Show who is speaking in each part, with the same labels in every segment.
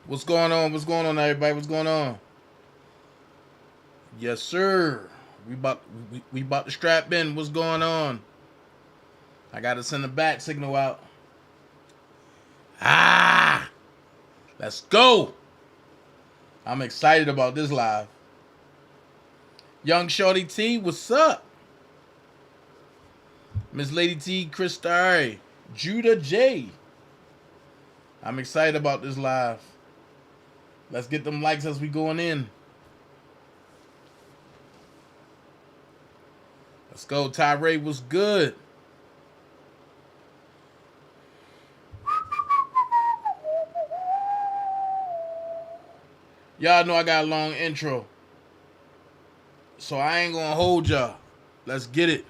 Speaker 1: What's going on? What's going on, everybody? What's going on? Yes, sir. We about to strap in. What's going on? I gotta send a bat signal out. Ah, let's go. I'm excited about this live. Young Shorty T, what's up? Miss Lady T, Chris Starr, Judah J. I'm excited about this live. Let's get them likes as we going in. Let's go. Tyree, what's good? Y'all know I got a long intro, so I ain't gonna hold y'all. Let's get it.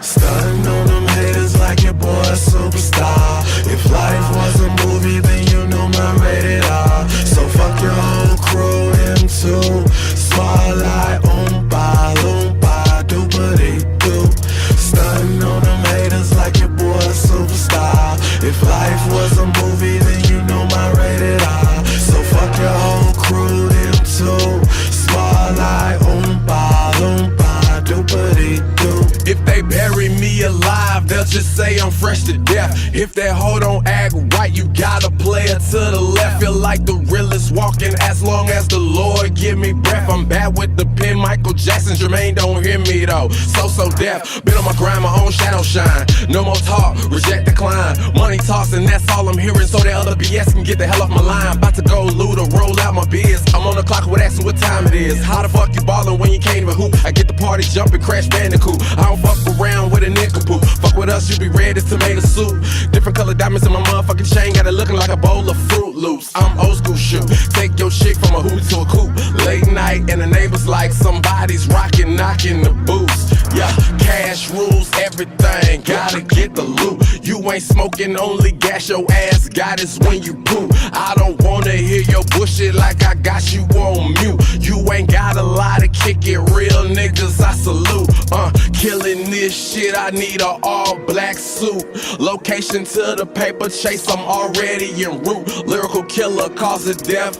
Speaker 2: Stunning on them haters like your boy a superstar. If life was a movie, then you know my rated R. So fuck your whole crew, him too. Spotlight, oompa, doopity-doo. Stunning on them haters like your boy a superstar. If life was a movie, then you know my rated R. So fuck your whole crew, him too. Spotlight, oompa, doopity-doo. If they bury me alive, they'll just say I'm fresh to death. If that hoe don't act right, you gotta play her to the left. Feel like the realest walking as long as the Lord give me breath. I'm bad with the pen, Michael Jackson, Jermaine don't hear me though. So deaf, been on my grind, my own shadow shine. No more talk, reject, decline. Money talks and that's all I'm hearing, so that other BS can get the hell off my line. About to go loot or roll out my biz. I'm on the clock with asking what time it is. How the fuck you ballin' when you can't even hoop? I get the party jumping, crash bandicoot. I don't fuck around with a nincompoop. Fuck with us, you be red as tomato soup. Different color diamonds in my motherfucking chain, got it looking like a bowl of Fruit Loops. I'm old school shoot. Take your shit from a hoot to a coupe. Late night and the neighbors like somebody's rocking, knocking the boots. Yeah, cash rules everything. Gotta get the loot. You ain't smoking, only gas your ass. God is when you poop. I don't wanna hear your bullshit like I got you on mute. You ain't got a lot to kick it, real niggas I salute. Killing this shit, I need a all black suit. Location to the paper chase, I'm already en route. Lyrical killer, cause of death,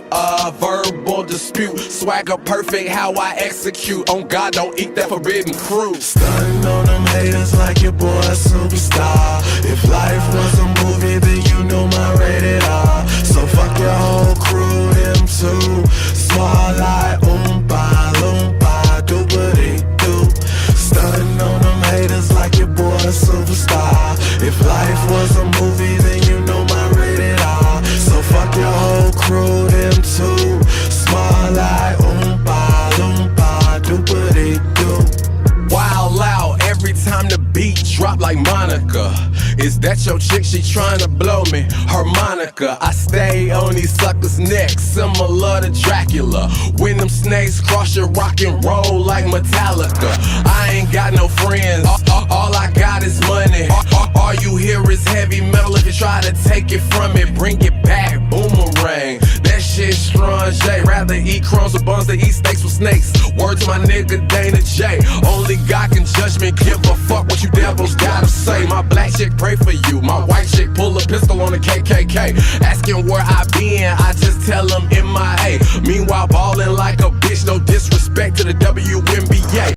Speaker 2: verbal dispute. Swagger perfect, how I execute. On God, don't eat that forbidden fruit. Stunning on them haters like your boy a superstar. If life was a movie, then you know my rated R. So fuck your whole crew, him too. Spotlight, oompa, doopity-doo. Stunning on them haters like your boy a superstar. If life was a movie, then you know my rated R. So fuck your whole crew, him too. Spotlight, oompa, doopity-doo. Wild out every time the beat drop like Monica. Is that your chick? She tryna blow me. Harmonica. I stay on these suckers' necks, similar to Dracula. When them snakes cross your rock and roll like Metallica. I ain't got no friends. All I got is money. All you hear is heavy metal. If you try to take it from me, bring it back. Boomerang. That shit strong, J. Rather eat crumbs with buns than eat steaks with snakes. Word to my nigga DanaJay. Only God can judge me. Give a fuck what you devils gotta say. My black chick pray for you. My white chick pull a pistol on the KKK. Asking where I been, I just tell them MIA. Meanwhile ballin' like a bitch. No disrespect to the WNBA.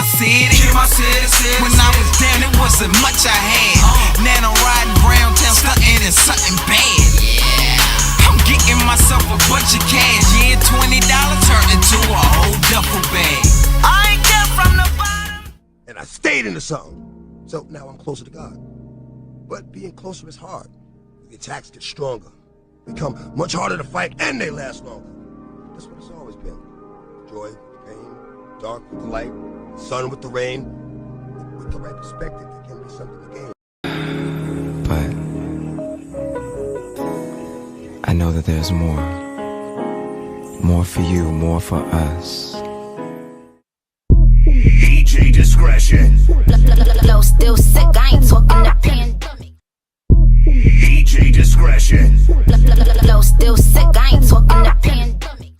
Speaker 3: my city. When I was down, it wasn't much I had. Now I'm riding brown town, stunting in something bad. I'm getting myself a bunch of cash. Yeah, $20 turned into a whole duffel bag. I ain't got from the bottom.
Speaker 4: And I stayed into something. So now I'm closer to God. But being closer is hard. The attacks get stronger, become much harder to fight, and they last longer. That's what it's always been. Joy with the pain, dark with the light, sun with the rain. With the right perspective, it can be something to gain.
Speaker 3: But I know that there's more. More for you, more for us.
Speaker 2: DJ discretion.
Speaker 5: Low still sick, I ain't talking that pandemic.
Speaker 2: DJ discretion.
Speaker 5: Low still sick, I ain't talking that pandemic.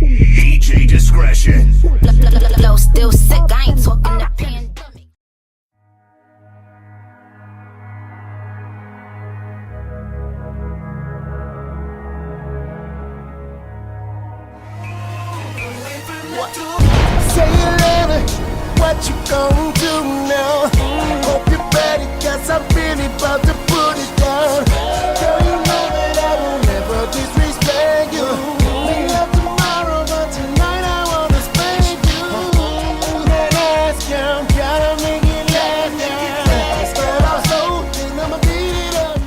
Speaker 2: DJ discretion.
Speaker 5: Low still sick, I ain't talking that pandemic.
Speaker 4: Say you love it, what you gon' do now? Hope you're ready, cause I'm really about to put it down. Girl, you know that I will never disrespect you. We love tomorrow, but tonight I wanna spank you. That ass count, gotta make it last now. Start off so, then I'ma beat it up.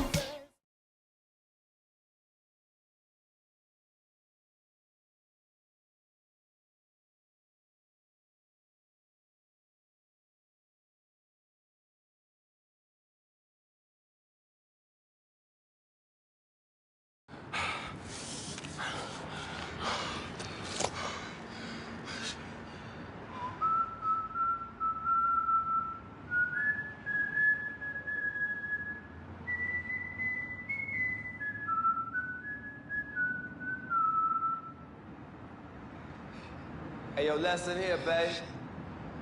Speaker 6: Hey, yo, lesson here, babe.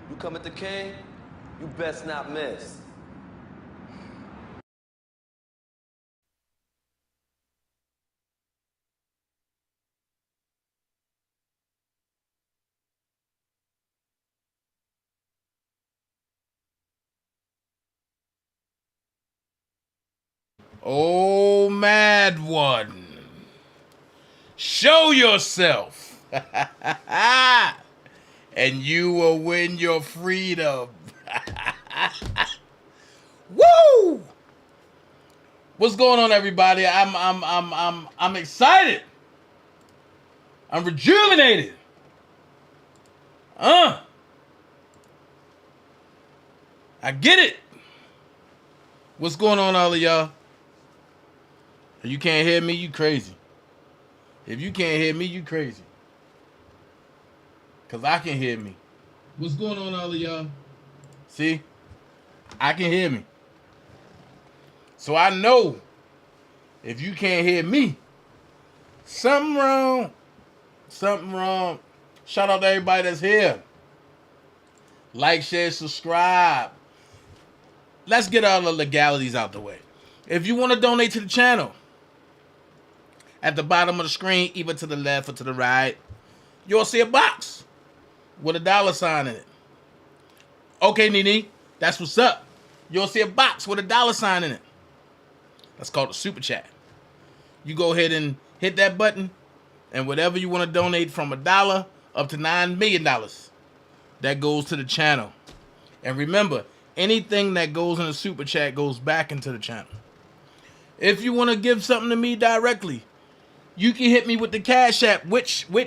Speaker 6: You come at the king, you best not miss.
Speaker 1: Oh, mad one. Show yourself. And you will win your freedom. Woo! What's going on, everybody? I'm excited. I'm rejuvenated. I get it. What's going on, all of y'all? If you can't hear me, you crazy. If you can't hear me, you crazy. Because I can hear me. What's going on, all of y'all? See? I can hear me. So I know if you can't hear me, something wrong. Something wrong. Shout out to everybody that's here. Like, share, subscribe. Let's get all the legalities out the way. If you want to donate to the channel, at the bottom of the screen, either to the left or to the right, you'll see a box with a $sign in it. Okay, Nene, that's what's up. You'll see a box with a $sign in it. That's called a super chat. You go ahead and hit that button, and whatever you want to donate from $1 up to $9 million, that goes to the channel. And remember, anything that goes in a super chat goes back into the channel. If you want to give something to me directly, you can hit me with the Cash App, which I'm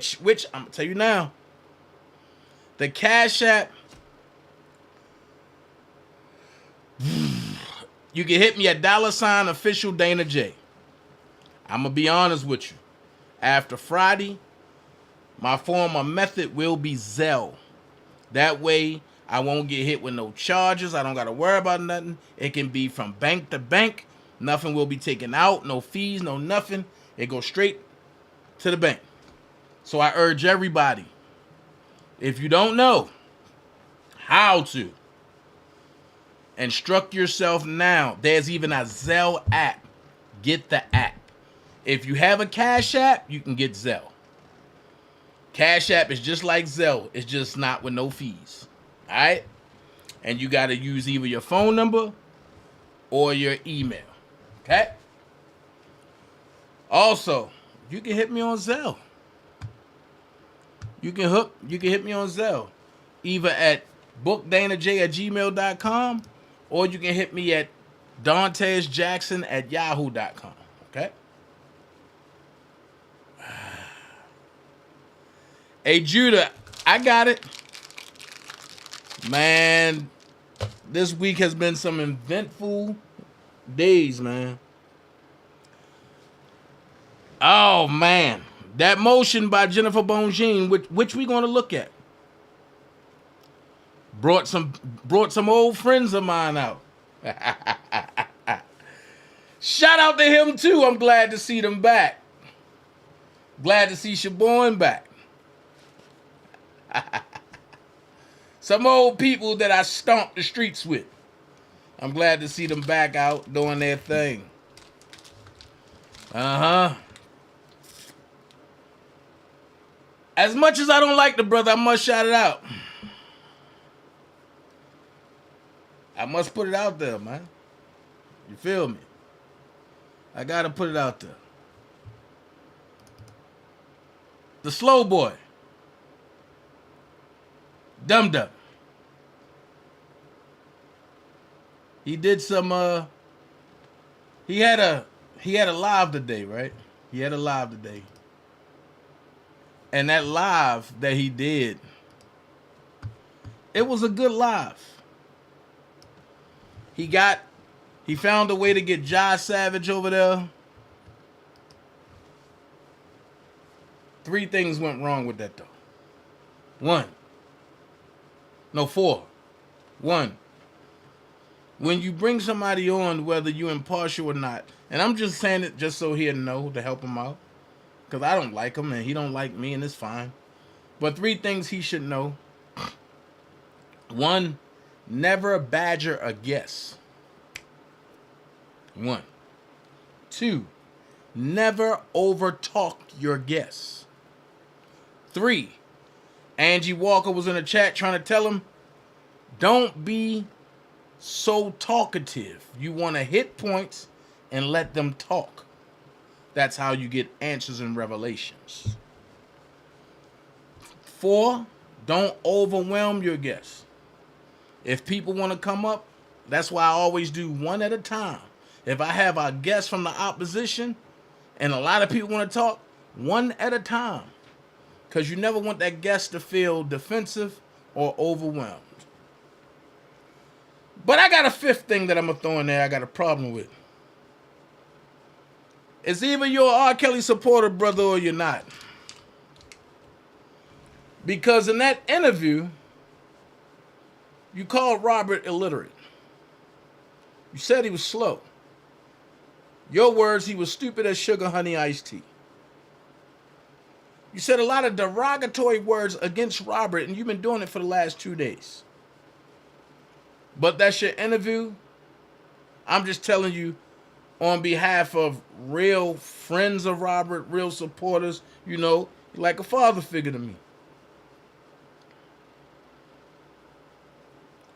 Speaker 1: gonna tell you now. The Cash App, you can hit me at $official DanaJay. I'm gonna be honest with you. After Friday, my form of method will be ZELLE. That way, I won't get hit with no charges. I don't gotta worry about nothing. It can be from bank to bank. Nothing will be taken out. No fees, no nothing. It goes straight to the bank. So I urge everybody, if you don't know how to, instruct yourself now. There's even a ZELLE app. Get the app. If you have a Cash App, you can get ZELLE. Cash App is just like ZELLE. It's just not with no fees. All right? And you got to use either your phone number or your email. Okay? Also, you can hit me on Zelle. You can hit me on Zelle. Either at bookdanajay@gmail.com or you can hit me at daintezjackson@yahoo.com. Okay? Hey, Judah, I got it. Man, this week has been some eventful days, man. Oh, man. That motion by Jennifer Bongine, which we going to look at, brought some old friends of mine out. Shout out to him, too. I'm glad to see them back. Glad to see Shabourne back. Some old people that I stomped the streets with. I'm glad to see them back out doing their thing. Uh-huh. As much as I don't like the brother, I must shout it out. I must put it out there, man. You feel me? I gotta put it out there. The slow boy. Dum Dum. He did some he had a live today, right? He had a live today. And that live that he did, it was a good live. He found a way to get Jai Savage over there. 3 things went wrong with that though. 4. 1. When you bring somebody on, whether you're impartial or not, and I'm just saying it just so he'll know to help him out, because I don't like him and he don't like me and it's fine. But 3 things he should know. 1, never badger a guest. 1. 2, never overtalk your guests. 3, Angie Walker was in the chat trying to tell him, don't be so talkative. You want to hit points and let them talk. That's how you get answers and revelations. 4, don't overwhelm your guests. If people want to come up, that's why I always do one at a time. If I have a guest from the opposition and a lot of people want to talk, one at a time. Because you never want that guest to feel defensive or overwhelmed. But I got a 5th thing that I'm going to throw in there I got a problem with. It's either you're an R. Kelly supporter, brother, or you're not. Because in that interview, you called Robert illiterate. You said he was slow. Your words, he was stupid as sugar honey iced tea. You said a lot of derogatory words against Robert, and you've been doing it for the last 2 days. But that's your interview. I'm just telling you, on behalf of real friends of Robert, real supporters, you know, like a father figure to me.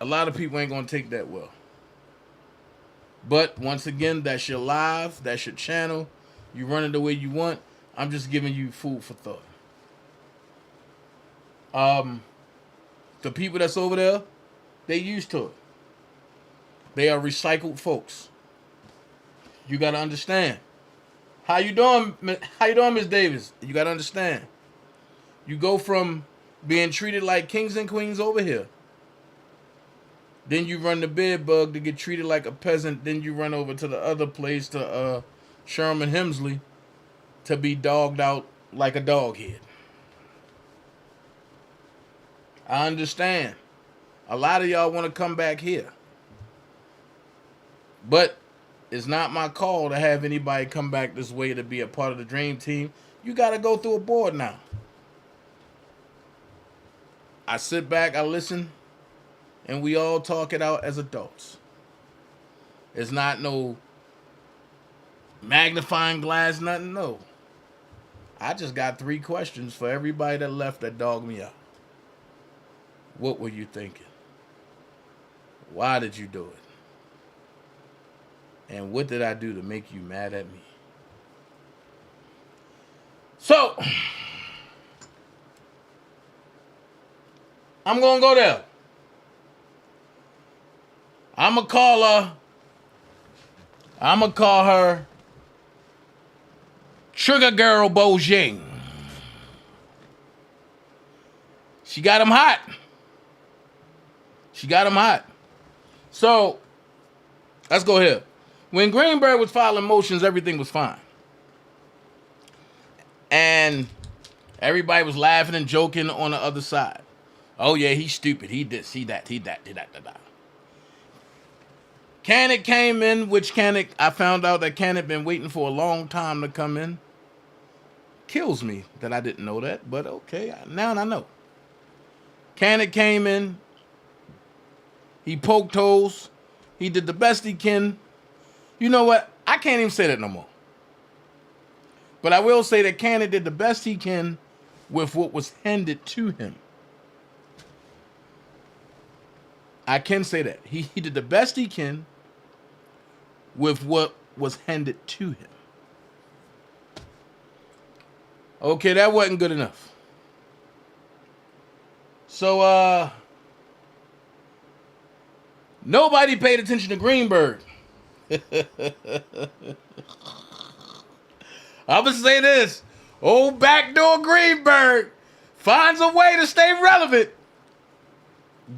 Speaker 1: A lot of people ain't going to take that well. But once again, that's your live, that's your channel. You run it the way you want. I'm just giving you food for thought. The people that's over there, they used to it. They are recycled folks. You got to understand. How you doing, Miss Davis? You got to understand. You go from being treated like kings and queens over here. Then you run the bed bug to get treated like a peasant. Then you run over to the other place to Sherman Hemsley to be dogged out like a dog head. I understand. A lot of y'all want to come back here. But it's not my call to have anybody come back this way to be a part of the dream team. You got to go through a board now. I sit back, I listen, and we all talk it out as adults. It's not no magnifying glass, nothing, no. I just got 3 questions for everybody that left that dogged me out. What were you thinking? Why did you do it? And what did I do to make you mad at me? So, I'm going to go there. I'm going to call her Trigger Girl Bojing. She got him hot. So, let's go here. When Greenberg was filing motions, everything was fine. And everybody was laughing and joking on the other side. Oh, yeah, he's stupid. He this, he that. Canic came in, which Canic, I found out that Canic been waiting for a long time to come in. Kills me that I didn't know that, but okay, now I know. Canic came in. He poked holes. He did the best he can. You know what? I can't even say that no more. But I will say that Canic did the best he can with what was handed to him. I can say that. He did the best he can with what was handed to him. Okay, that wasn't good enough. So, nobody paid attention to Greenberg. I'm going to say this. Old backdoor Greenberg finds a way to stay relevant.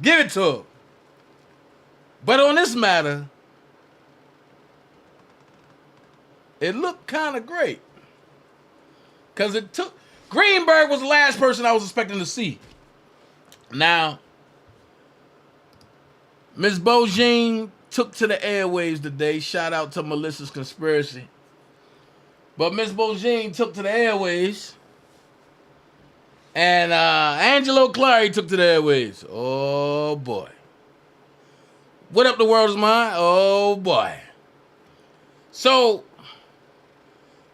Speaker 1: Give it to him. But on this matter, it looked kind of great. Because Greenberg was the last person I was expecting to see. Now, Miss Bojing took to the airwaves today. Shout out to Melissa's Conspiracy. But Miss Bojing took to the airwaves. And Angelo Clary took to the airwaves. Oh, boy. What up, the world is mine? Oh, boy. So,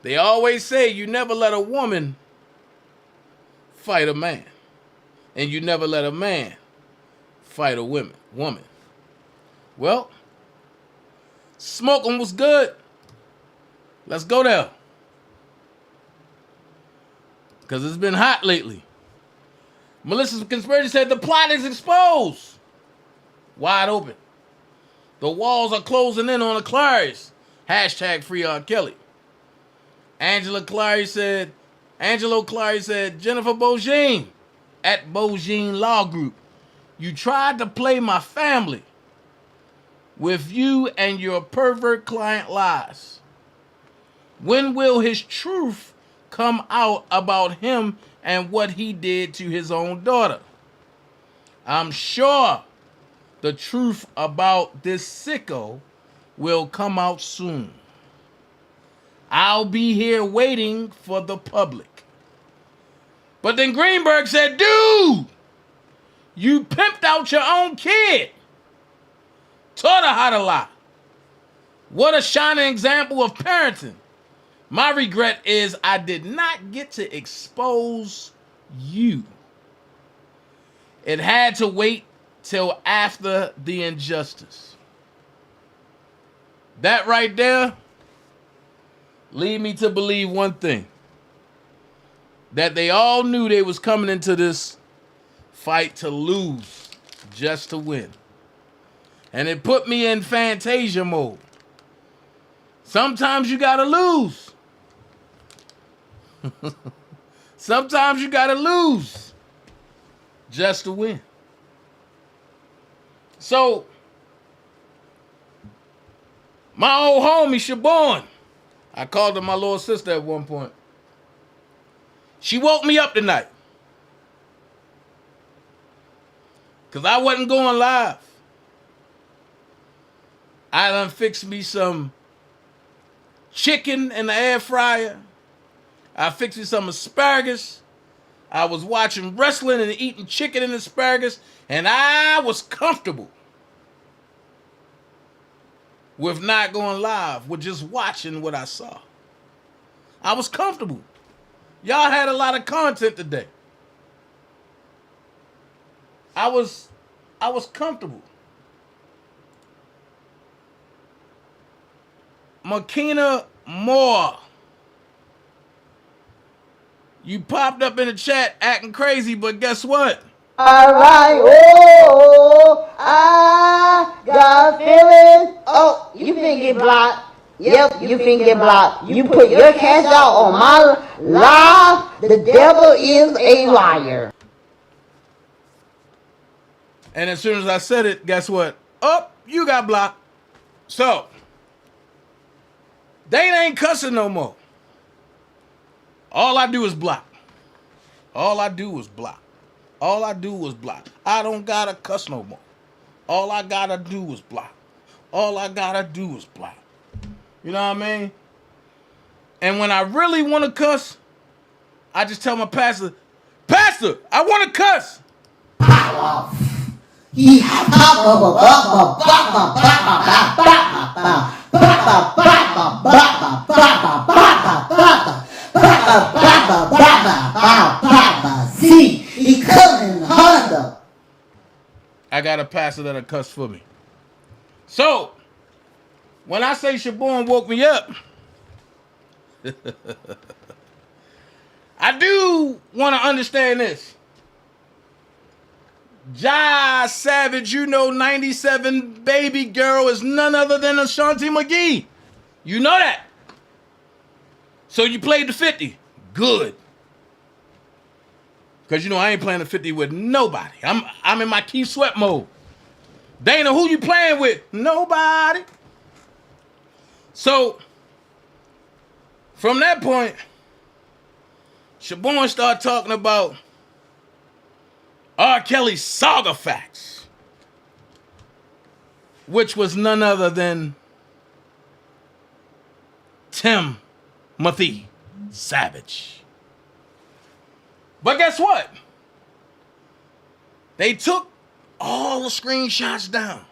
Speaker 1: they always say you never let a woman fight a man. And you never let a man fight a woman. Well, smoking was good. Let's go there. Because it's been hot lately. Melissa's Conspiracy said the plot is exposed. Wide open. The walls are closing in on the Clarys. Hashtag free R. Kelly. Angelo Clary said, Jennifer Bojing at Bojing Law Group. You tried to play my family with you and your pervert client lies. When will his truth come out about him and what he did to his own daughter? I'm sure the truth about this sicko will come out soon. I'll be here waiting for the public. But then Greenberg said, dude, you pimped out your own kid. Taught her how to lie. What a shining example of parenting. My regret is I did not get to expose you. It had to wait till after the injustice. That right there lead me to believe one thing. That they all knew they was coming into this fight to lose, just to win. And it put me in Fantasia mode. Sometimes you gotta lose. Sometimes you gotta lose just to win. So, my old homie, Siobhan, I called her my little sister at one point. She woke me up tonight. Because I wasn't going live. I done fixed me some chicken in the air fryer. I fixed me some asparagus. I was watching wrestling and eating chicken and asparagus. And I was comfortable with not going live, with just watching what I saw. I was comfortable. Y'all had a lot of content today. I was comfortable. Makina Moore. You popped up in the chat acting crazy, but guess what?
Speaker 7: Alright, oh, I got feelings. Oh, you finna get blocked. Yep, you finna get blocked. You put your cash out on my live. The devil is a liar.
Speaker 1: And as soon as I said it, guess what? Oh, you got blocked. So, they ain't cussing no more. All I do is block. All I do is block. All I do is block. I don't gotta cuss no more. All I gotta do is block. All I gotta do is block. You know what I mean? And when I really want to cuss, I just tell my pastor, Pastor, I want to cuss.
Speaker 7: See, he coming in Honda.
Speaker 1: I got a pastor that'll cuss for me. So, when I say Shabourne woke me up, I do want to understand this. Jai Savage, you know 97 baby girl is none other than Ashanti McGee. You know that. So you played the 50. Good. Because you know I ain't playing the 50 with nobody. I'm in my Keith Sweat mode. Dana, who you playing with? Nobody. So, from that point, Shabourne started talking about R. Kelly's saga facts, which was none other than Timothy Savage. But guess what? They took all the screenshots down.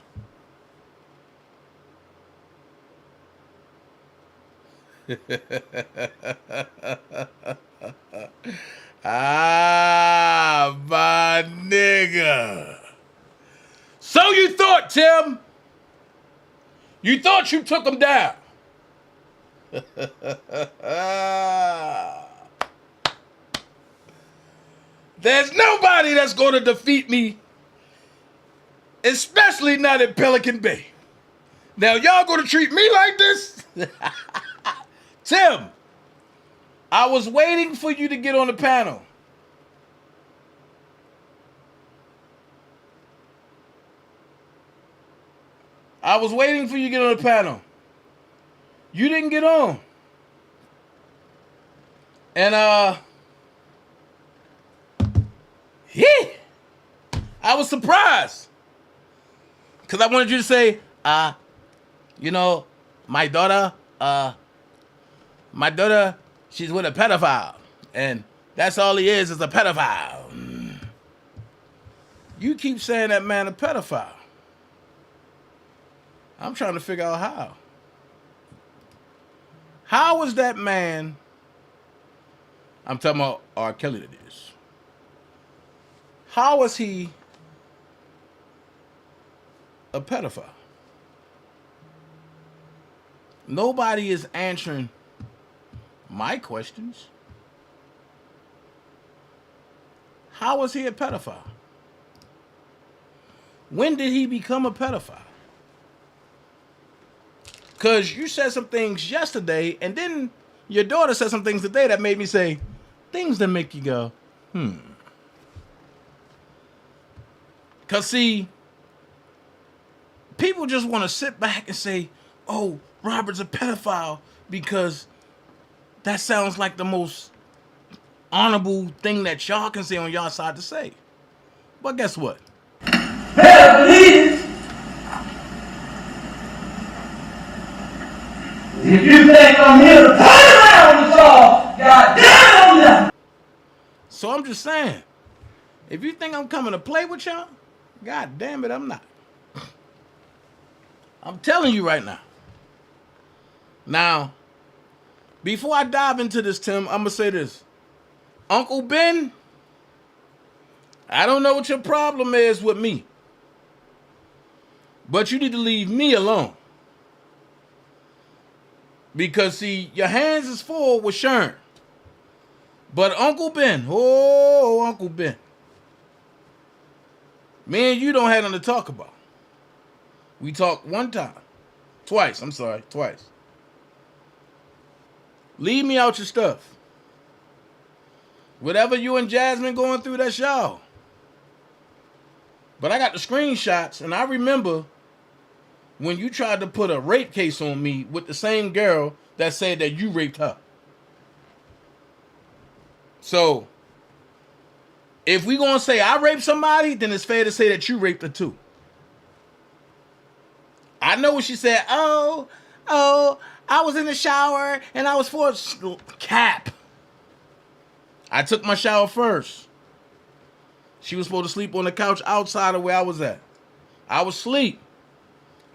Speaker 1: Ah, my nigga. So you thought, Tim? You thought you took them down? There's nobody that's going to defeat me, especially not in Pelican Bay. Now, y'all going to treat me like this? Tim, I was waiting for you to get on the panel. I was waiting for you to get on the panel. You didn't get on. And, yeah, I was surprised. Because I wanted you to say, you know, my daughter, she's with a pedophile. And that's all he is a pedophile. You keep saying that man a pedophile. I'm trying to figure out how. How was that man, I'm talking about R. Kelly that is. How was he a pedophile? Nobody is answering my questions. How was he a pedophile? When did he become a pedophile? Because you said some things yesterday, and then your daughter said some things today that made me say, things that make you go, Because, see, people just want to sit back and say, oh, Robert's a pedophile because that sounds like the most honorable thing that y'all can say on y'all side to say. But guess what?
Speaker 8: Better believe it. If you think I'm here to play around with y'all, goddamn I'm not.
Speaker 1: So I'm just saying, if you think I'm coming to play with y'all, god damn it, I'm not. I'm telling you right now. Now, before I dive into this, Tim, I'm going to say this. Uncle Ben, I don't know what your problem is with me, but you need to leave me alone. Because, see, your hands is full with Sharon. But Uncle Ben, oh, Uncle Ben. Me and you don't have nothing to talk about. We talked one time. Twice. Leave me out your stuff. Whatever you and Jasmine going through, that's y'all. But I got the screenshots, and I remember when you tried to put a rape case on me with the same girl that said that you raped her. So, if we gonna say I raped somebody, then it's fair to say that you raped her too. I know what she said. Oh, I was in the shower and I was forced. Cap. I took my shower first. She was supposed to sleep on the couch outside of where I was at. I was asleep.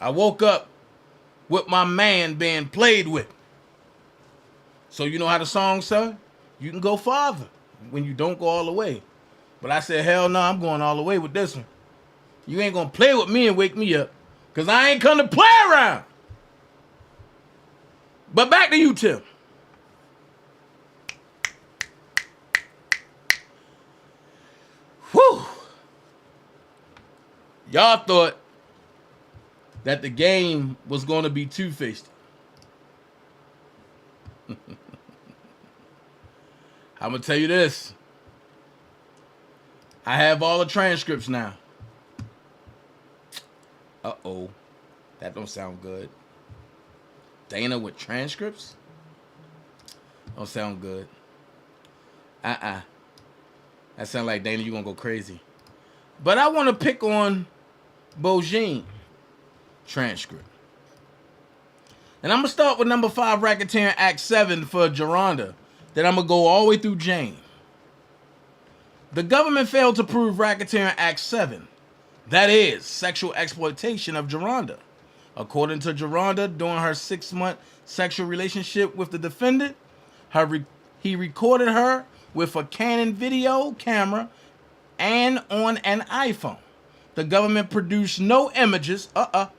Speaker 1: I woke up with my man being played with. So you know how the song said? You can go farther when you don't go all the way. But I said, hell no, I'm going all the way with this one. You ain't gonna play with me and wake me up. Because I ain't come to play around. But back to you, Tim. Whew. Y'all thought that the game was going to be two-faced. I'm going to tell you this. I have all the transcripts now. Uh-oh. That don't sound good. Dana with transcripts? Don't sound good. That sound like, Dana, you gonna go crazy. But I want to pick on Bojin transcript. And I'm going to start with number 5, Racketeering Act 7 for Geronda. Then I'm going to go all the way through Jane. The government failed to prove Racketeering Act 7. That is, sexual exploitation of Geronda. According to Geronda, during her 6-month sexual relationship with the defendant, he recorded her with a Canon video camera and on an iPhone. The government produced no images. The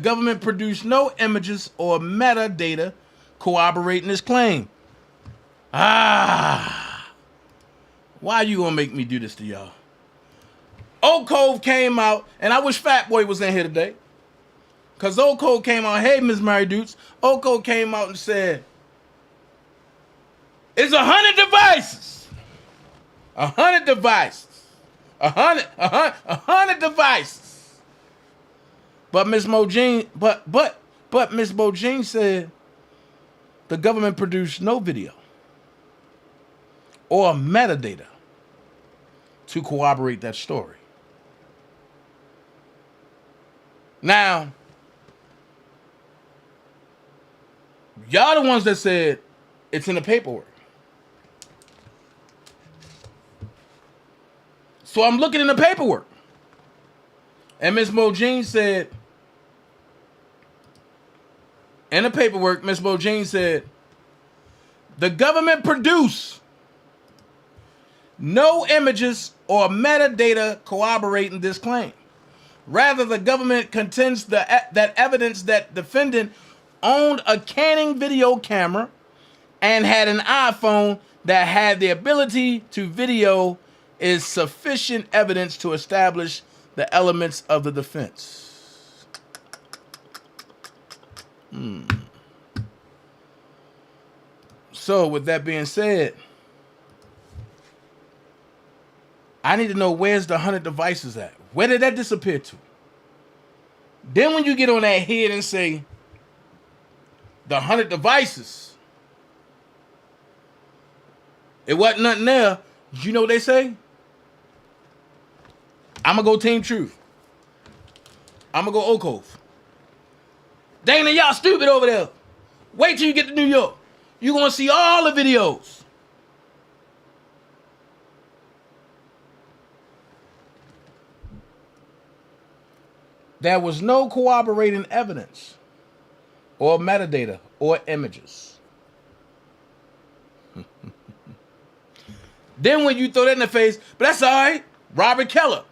Speaker 1: government produced no images or metadata corroborating this claim. Why you gonna make me do this to y'all? Old Cove came out, and I wish Fat Boy was in here today. Because Old Cove came out, hey, Miss Mary Dukes. Old Cove came out and said, it's 100 devices. 100 devices. 100 devices. But Miss Bojin, but Miss Bojin said the government produced no video or metadata to corroborate that story. Now, y'all the ones that said it's in the paperwork. So I'm looking in the paperwork. And Miss Bojin said, in the paperwork, Miss Bojin said, the government produced no images or metadata corroborating this claim. Rather, the government contends that evidence that defendant owned a Canon video camera and had an iPhone that had the ability to video is sufficient evidence to establish the elements of the defense. So, with that being said, I need to know where's the 100 devices at. Where did that disappear to? Then when you get on that head and say, the 100 devices, it wasn't nothing there. You know what they say? I'm going to go Team Truth. I'm going to go Oak Cove. Dana, y'all stupid over there. Wait till you get to New York. You're going to see all the videos. There was no corroborating evidence or metadata or images. Then when you throw that in the face, but that's all right, Robert Keller.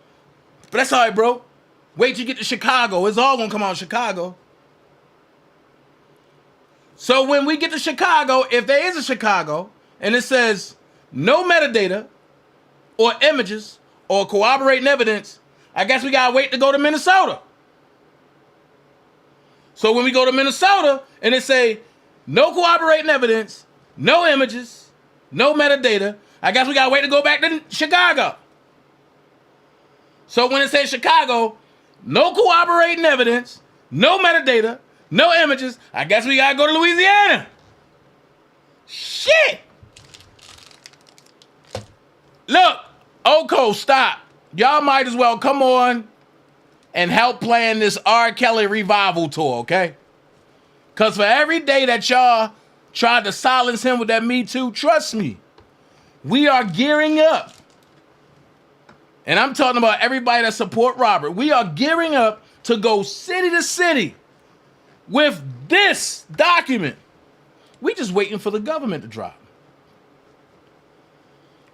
Speaker 1: But that's all right, bro. Wait till you get to Chicago. It's all going to come out in Chicago. So when we get to Chicago, if there is a Chicago, and it says no metadata or images or corroborating evidence, I guess we gotta wait to go to Minnesota. So when we go to Minnesota and it say no corroborating evidence, no images, no metadata, I guess we gotta wait to go back to Chicago. So when it says Chicago, no corroborating evidence, no metadata, no images, I guess we gotta go to Louisiana. Shit! Look, Oko, stop. Y'all might as well come on and help plan this R. Kelly revival tour, okay? Because for every day that y'all tried to silence him with that Me Too, trust me, we are gearing up. And I'm talking about everybody that support Robert. We are gearing up to go city to city with this document. We just waiting for the government to drop.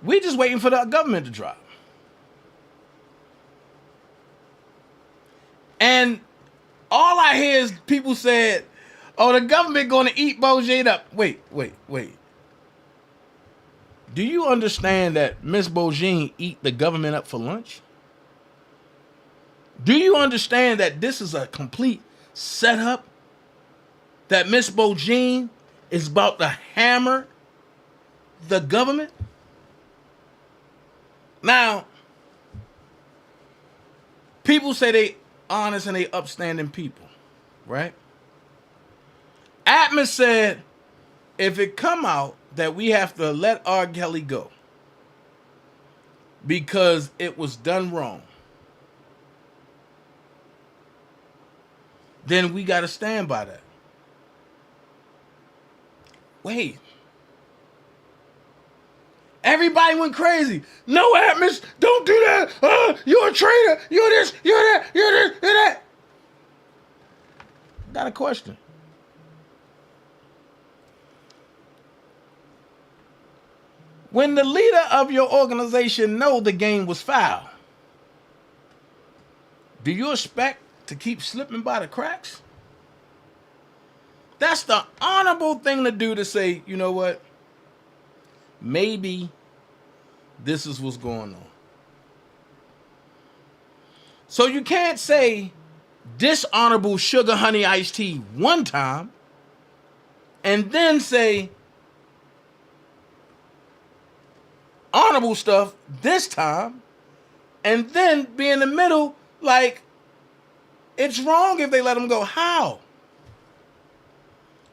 Speaker 1: We just waiting for the government to drop. And all I hear is people said, oh, the government going to eat Bojane up. Wait. Do you understand that Miss Bojane eat the government up for lunch? Do you understand that this is a complete setup? That Miss Bojane is about to hammer the government? Now, people say they honest and they upstanding people, right? Atmos said, if it come out that we have to let R. Kelly go because it was done wrong, then we got to stand by that. Wait. Everybody went crazy. No, Atmos, don't do that. You're a traitor. You're this, you're that, you're this, you're that. Got a question. When the leader of your organization know the game was foul, do you expect to keep slipping by the cracks? That's the honorable thing to do, to say, you know what? Maybe this is what's going on. So you can't say dishonorable sugar honey iced tea one time and then say honorable stuff this time and then be in the middle like it's wrong if they let them go. How?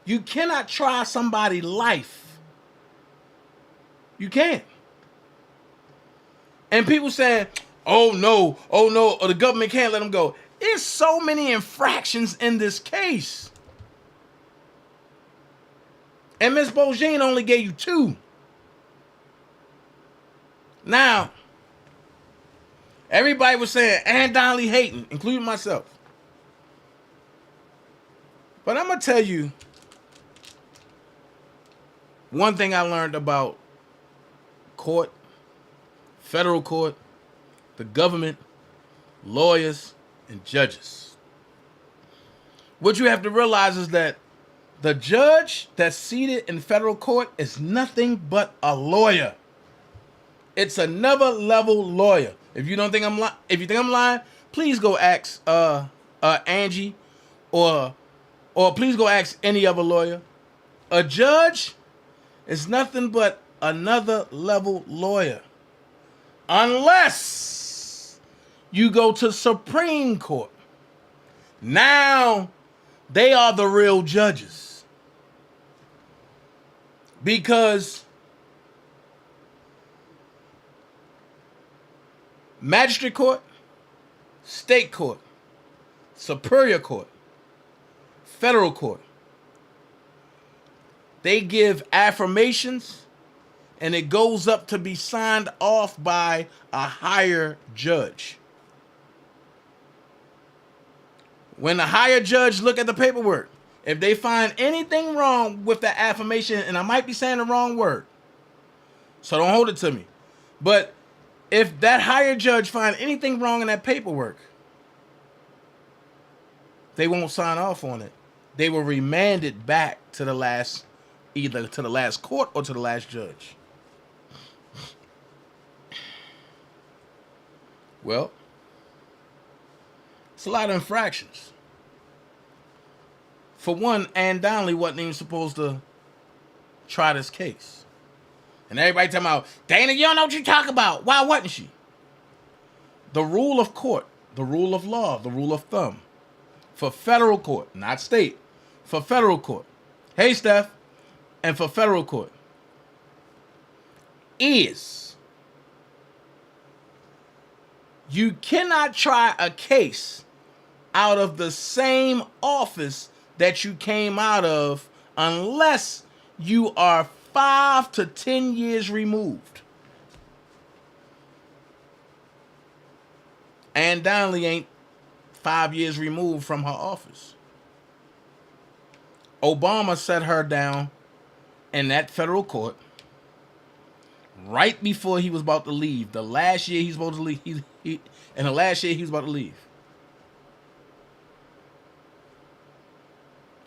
Speaker 1: You cannot try somebody's life. You can't. And people saying, oh no, or the government can't let them go. There's so many infractions in this case. And Ms. Bojane only gave you 2. Now, everybody was saying, and Donnelly hating, including myself. But I'm going to tell you one thing I learned about court, federal court, the government, lawyers, and judges. What you have to realize is that the judge that's seated in federal court is nothing but a lawyer. It's another level lawyer. If you don't think I'm lying, if you think I'm lying, please go ask Angie, or please go ask any other lawyer. A judge is nothing but another level lawyer. Unless you go to Supreme Court. Now they are the real judges. Because magistrate court, state court, superior court, federal court, they give affirmations and it goes up to be signed off by a higher judge. When the higher judge look at the paperwork, if they find anything wrong with the affirmation, and I might be saying the wrong word, so don't hold it to me, but if that higher judge find anything wrong in that paperwork, they won't sign off on it they were remanded back to the last, either to the last court or to the last judge. Well, it's a lot of infractions. For one, Ann Donnelly wasn't even supposed to try this case. And everybody talking about, Dana, you don't know what you talk about. Why wasn't she? The rule of court, the rule of law, the rule of thumb, for federal court, not state, for federal court. Hey, Steph. And for federal court is you cannot try a case out of the same office that you came out of unless you are 5 to 10 years removed. Ann Donnelly ain't 5 years removed from her office. Obama set her down in that federal court right before he was about to leave. The last year he was supposed to leave. In the last year he was about to leave.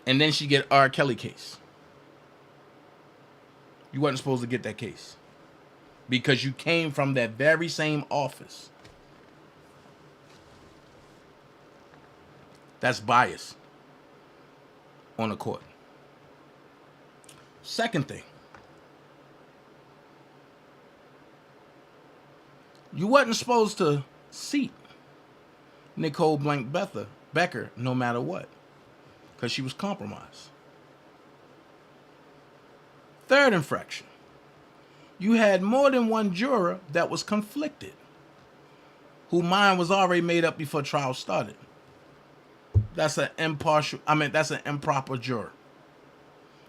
Speaker 1: And then she get R. Kelly case. You wasn't supposed to get that case because you came from that very same office. That's bias on the court. Second thing, you wasn't supposed to seat Nicole Blank Becker no matter what, because she was compromised. Third infraction, you had more than one juror that was conflicted, whose mind was already made up before trial started. That's an improper juror.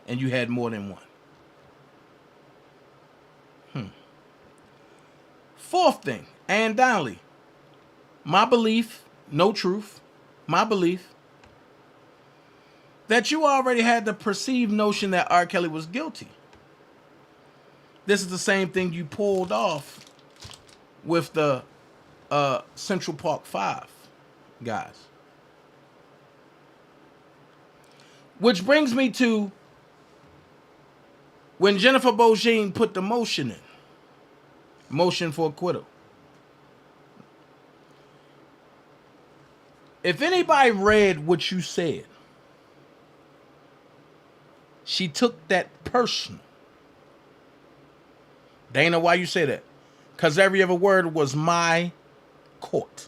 Speaker 1: And you had more than one. Fourth thing, Ann Donnelly. My belief, no truth, my belief, that you already had the perceived notion that R. Kelly was guilty. This is the same thing you pulled off with the Central Park 5 guys. Which brings me to when Jennifer Bogine put the motion for acquittal. If anybody read what you said, she took that personal. Dana, why you say that? Because every other word was my court.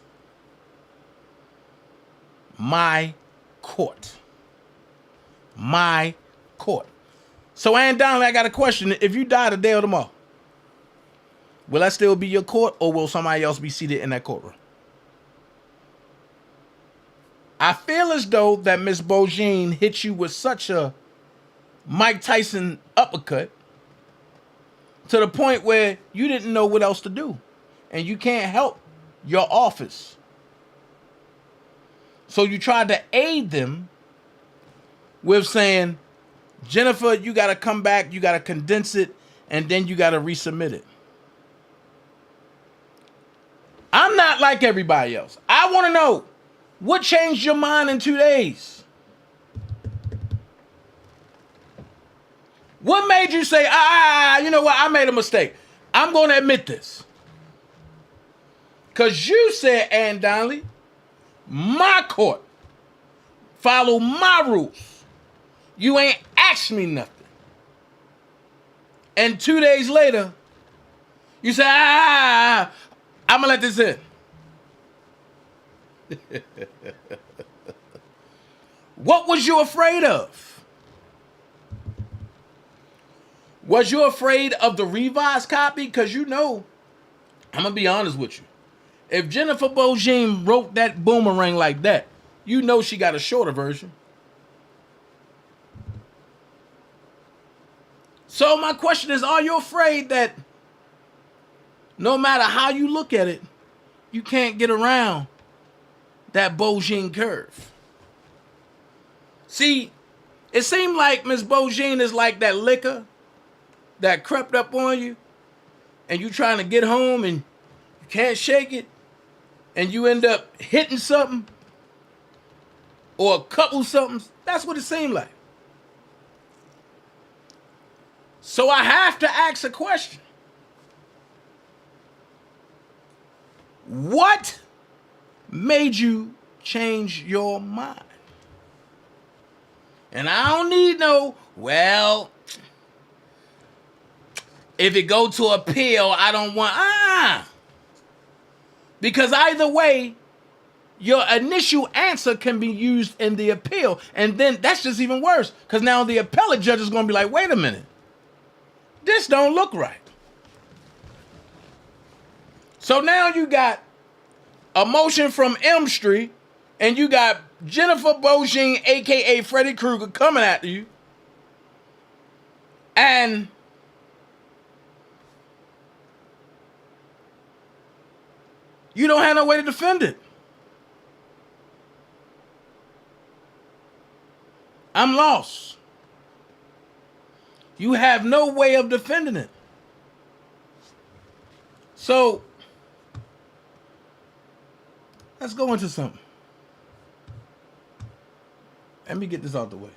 Speaker 1: My court. My court. So, Ann Donnelly, I got a question. If you die today or tomorrow, will that still be your court, or will somebody else be seated in that courtroom? I feel as though that Miss Bogine hit you with such a Mike Tyson uppercut to the point where you didn't know what else to do. And you can't help your office. So you tried to aid them with saying, Jennifer, you got to come back, you got to condense it, and then you got to resubmit it. I'm not like everybody else. I want to know, what changed your mind in 2 days? What made you say, you know what, I made a mistake. I'm going to admit this. Because you said, Ann Donnelly, my court, follow my rules. You ain't asked me nothing. And 2 days later, you say, I'm going to let this in. What was you afraid of? Was you afraid of the revised copy? Because you know, I'm going to be honest with you. If Jennifer Bogine wrote that boomerang like that, you know she got a shorter version. So my question is, are you afraid that no matter how you look at it, you can't get around that Bogine curve? See, it seemed like Miss Bogine is like that liquor that crept up on you, and you trying to get home and you can't shake it, and you end up hitting something, or a couple somethings. That's what it seemed like. So I have to ask a question. What made you change your mind? And I don't need no, well, if it go to appeal, I don't want, because either way, your initial answer can be used in the appeal. And then that's just even worse, because now the appellate judge is going to be like, wait a minute, this don't look right. So now you got a motion from M Street, and you got Jennifer Bojing, a.k.a. Freddy Krueger, coming at you. And you don't have no way to defend it. I'm lost. You have no way of defending it. So, let's go into something. Let me get this out the way.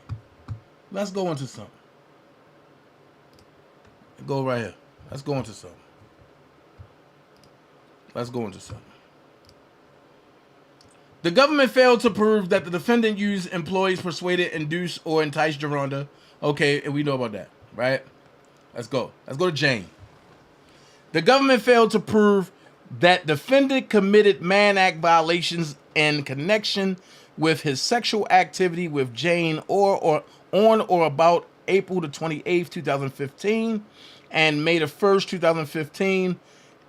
Speaker 1: Let's go into something. Go right here. Let's go into something. Let's go into something. The government failed to prove that the defendant used employees, persuaded, induced, or enticed Geronda. Okay, and we know about that, right? Let's go. Let's go to Jane. The government failed to prove that defendant committed Mann Act violations in connection with his sexual activity with Jane or on or about April the 28th, 2015 and May the 1st, 2015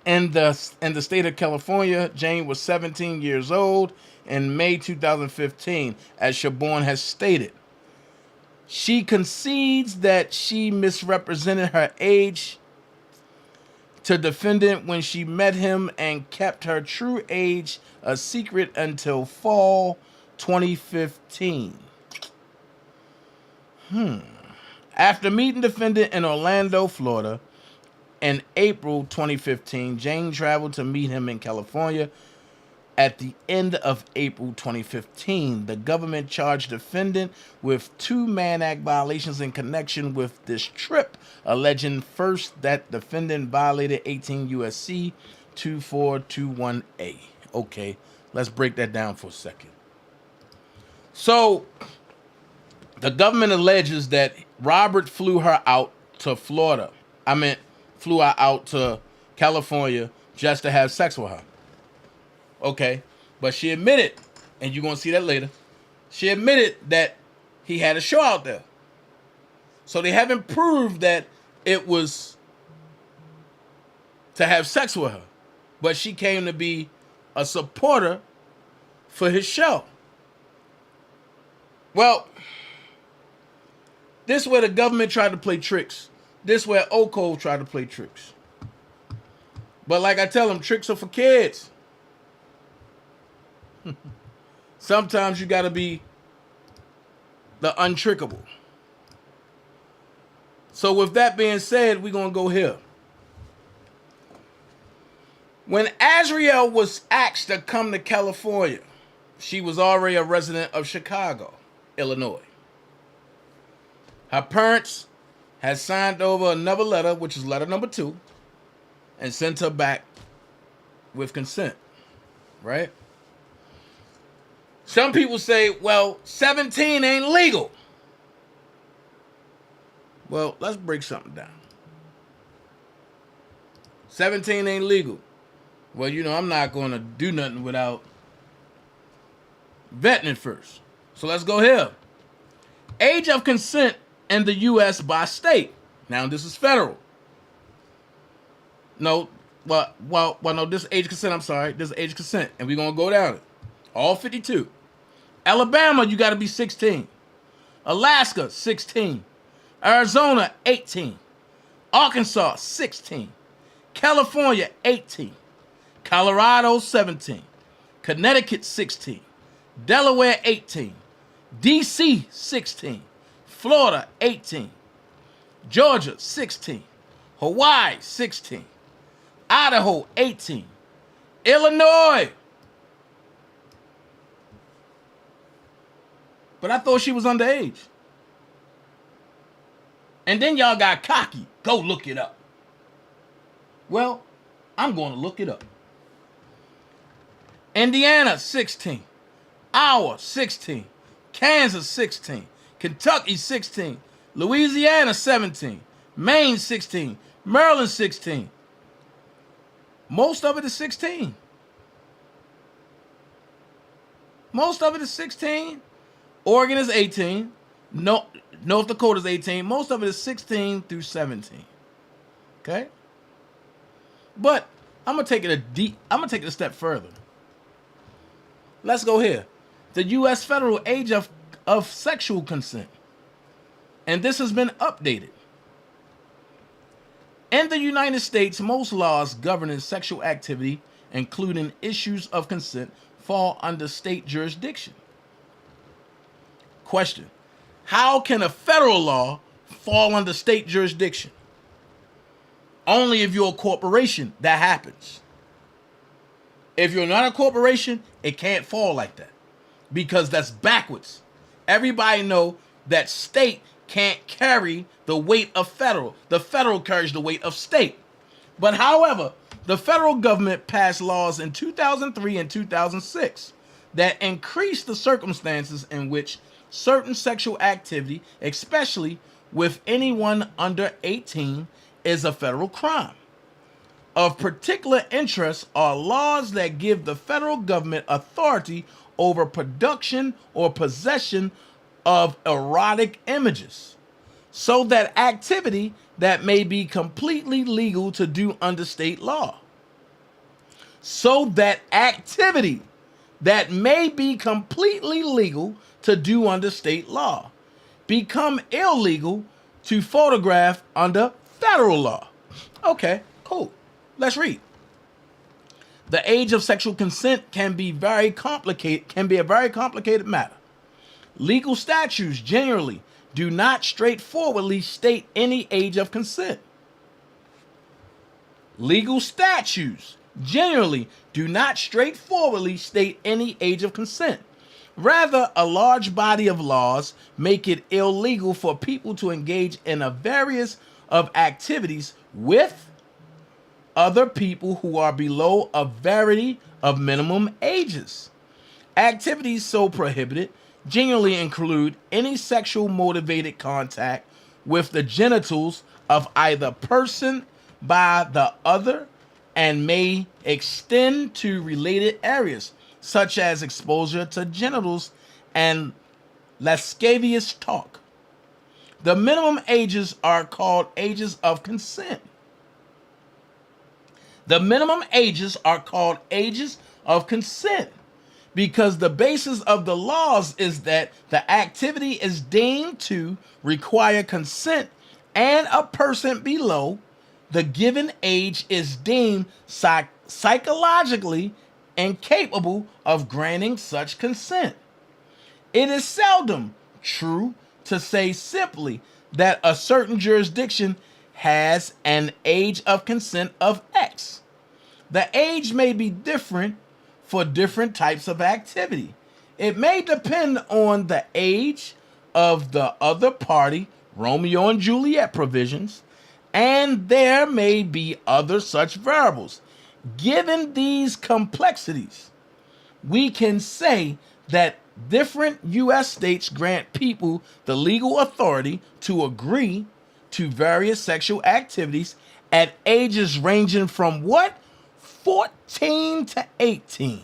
Speaker 1: in the state of California. Jane was 17 years old in May 2015, as Siobhan has stated. She concedes that she misrepresented her age to defendant when she met him and kept her true age a secret until fall 2015. After meeting defendant in Orlando, Florida in April 2015, Jane traveled to meet him in California. At the end of April 2015, the government charged defendant with 2 Mann Act violations in connection with this trip, alleging first that defendant violated 18 U.S.C. 2421A. Okay, let's break that down for a second. So, the government alleges that Robert flew her out to Florida. Flew her out to California just to have sex with her. Okay, but she admitted, and you're going to see that later, she admitted that he had a show out there. So they haven't proved that it was to have sex with her, but she came to be a supporter for his show. Well, this is where the government tried to play tricks. This is where Oko tried to play tricks. But like I tell them, tricks are for kids. Sometimes you got to be the untrickable. So with that being said, we're going to go here. When Azriel was asked to come to California, she was already a resident of Chicago, Illinois. Her parents had signed over another letter, which is letter number 2, and sent her back with consent, right? Some people say, well, 17 ain't legal. Well, let's break something down. 17 ain't legal. Well, I'm not going to do nothing without vetting it first. So let's go here. Age of consent in the U.S. by state. Now, this is federal. No, no, this is age of consent. I'm sorry. This is age of consent. And we're going to go down it. All 52. Alabama, you got to be 16. Alaska, 16. Arizona, 18. Arkansas, 16. California, 18. Colorado, 17. Connecticut, 16. Delaware, 18. D.C., 16. Florida, 18. Georgia, 16. Hawaii, 16. Idaho, 18. Illinois, But I thought she was underage. And then y'all got cocky. Go look it up. Well, I'm going to look it up. Indiana, 16. Iowa, 16. Kansas, 16. Kentucky, 16. Louisiana, 17. Maine, 16. Maryland, 16. Most of it is 16. Most of it is 16. Oregon is 18. North Dakota is 18. Most of it is 16 through 17. Okay? But I'm gonna take it a step further. Let's go here. The U.S. federal age of sexual consent. And this has been updated. In the United States, most laws governing sexual activity, including issues of consent, fall under state jurisdiction. Question: how can a federal law fall under state jurisdiction? Only if you're a corporation, that happens. If you're not a corporation, it can't fall like that, because that's backwards. Everybody know that state can't carry the weight of federal. The federal carries the weight of state. But however, the federal government passed laws in 2003 and 2006 that increased the circumstances in which certain sexual activity, especially with anyone under 18, is a federal crime. Of particular interest are laws that give the federal government authority over production or possession of erotic images, so that activity that may be completely legal to do under state law. So that activity that may be completely legal to do under state law become illegal to photograph under federal law. Okay, cool. Let's read. The age of sexual consent can be a very complicated matter. Legal statutes generally do not straightforwardly state any age of consent. Legal statutes generally do not straightforwardly state any age of consent. Rather, a large body of laws make it illegal for people to engage in a various of activities with other people who are below a variety of minimum ages. Activities so prohibited generally include any sexual motivated contact with the genitals of either person by the other, and may extend to related areas such as exposure to genitals and lascivious talk. The minimum ages are called ages of consent. The minimum ages are called ages of consent because the basis of the laws is that the activity is deemed to require consent, and a person below the given age is deemed psychologically incapable of granting such consent. It is seldom true to say simply that a certain jurisdiction has an age of consent of X. The age may be different for different types of activity. It may depend on the age of the other party, Romeo and Juliet provisions, and there may be other such variables. Given these complexities, we can say that different U.S. states grant people the legal authority to agree to various sexual activities at ages ranging from what? 14 to 18.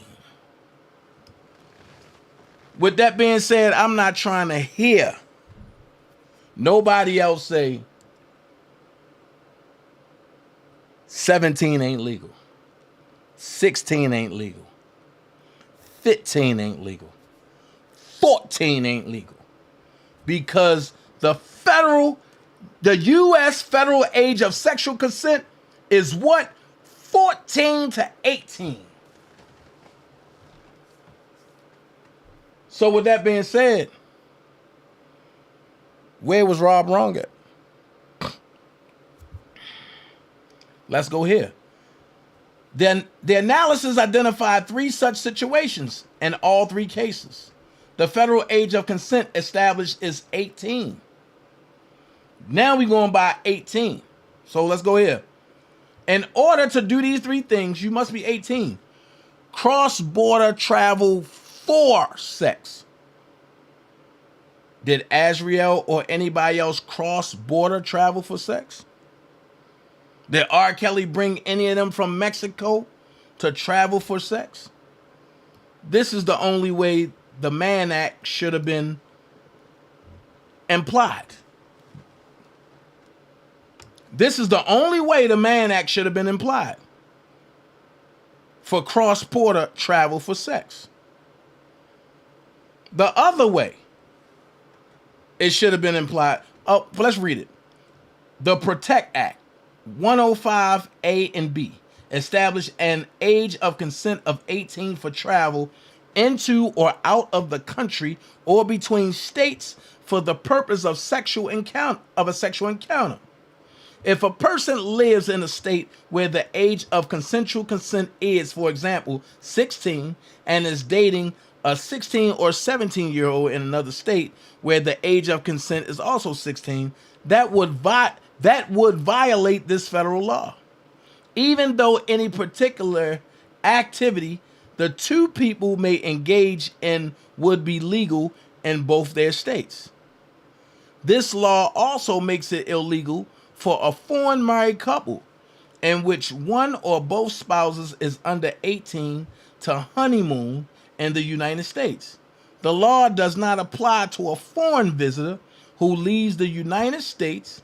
Speaker 1: With that being said, I'm not trying to hear nobody else say 17 ain't legal, 16 ain't legal, 15 ain't legal, 14 ain't legal. Because the U.S. federal age of sexual consent is what? 14 to 18. So with that being said, where was Robb wrong at? Let's go here. Then the analysis identified three such situations in all three cases. the federal age of consent established is 18. Now we're going by 18. So let's go here. In order to do these three things, you must be 18. Cross-border travel for sex. Did Azriel or anybody else cross-border travel for sex? Did R. Kelly bring any of them from Mexico to travel for sex? This is the only way the Mann Act should have been implied. This is the only way the Mann Act should have been implied. For cross-border travel for sex. The other way it should have been implied. Oh, let's read it. The Protect Act, 105A and B, established an age of consent of 18 for travel into or out of the country or between states for the purpose of a sexual encounter. If a person lives in a state where the age of consensual consent is, for example, 16, and is dating a 16 or 17-year-old in another state where the age of consent is also 16, that would violate this federal law. Even though any particular activity the two people may engage in would be legal in both their states. This law also makes it illegal for a foreign married couple in which one or both spouses is under 18 to honeymoon in the United States. The law does not apply to a foreign visitor who leaves the United States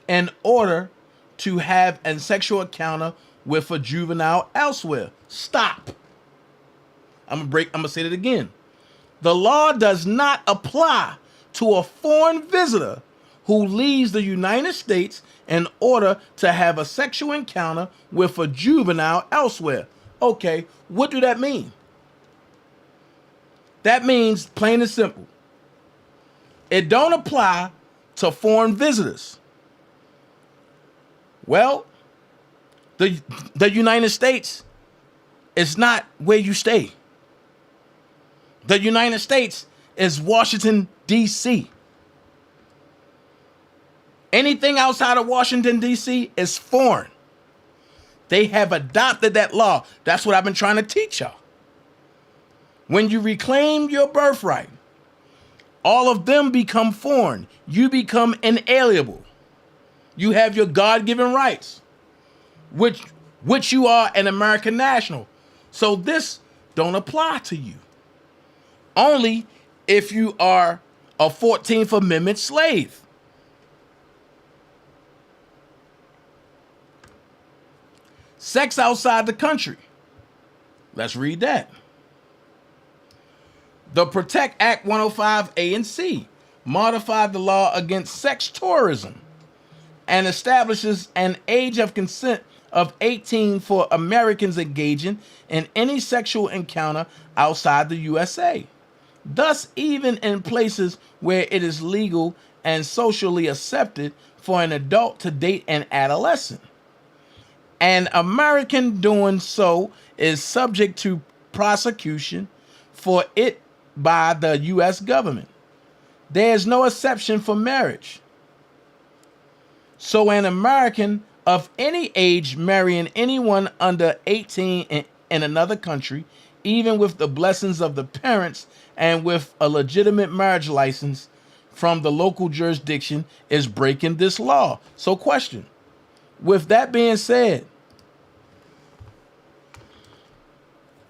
Speaker 1: in order to have a sexual encounter with a juvenile elsewhere. Stop. I'm gonna say that again. The law does not apply to a foreign visitor who leaves the United States in order to have a sexual encounter with a juvenile elsewhere. Okay, what do that mean? That means, plain and simple, it don't apply to foreign visitors. Well, the United States is not where you stay. The United States is Washington, D.C. Anything outside of Washington, D.C. is foreign. They have adopted that law. That's what I've been trying to teach y'all. When you reclaim your birthright, all of them become foreign. You become inalienable. You have your God-given rights, which you are an American national. So this don't apply to you. Only if you are a 14th Amendment slave. Sex outside the country. Let's read that. The Protect Act 105A and C modified the law against sex tourism and establishes an age of consent of 18 for Americans engaging in any sexual encounter outside the USA. Thus, even in places where it is legal and socially accepted for an adult to date an adolescent, an American doing so is subject to prosecution for it by the U.S. government. There is no exception for marriage. So an American of any age marrying anyone under 18 in another country, even with the blessings of the parents and with a legitimate marriage license from the local jurisdiction, is breaking this law. So question, with that being said,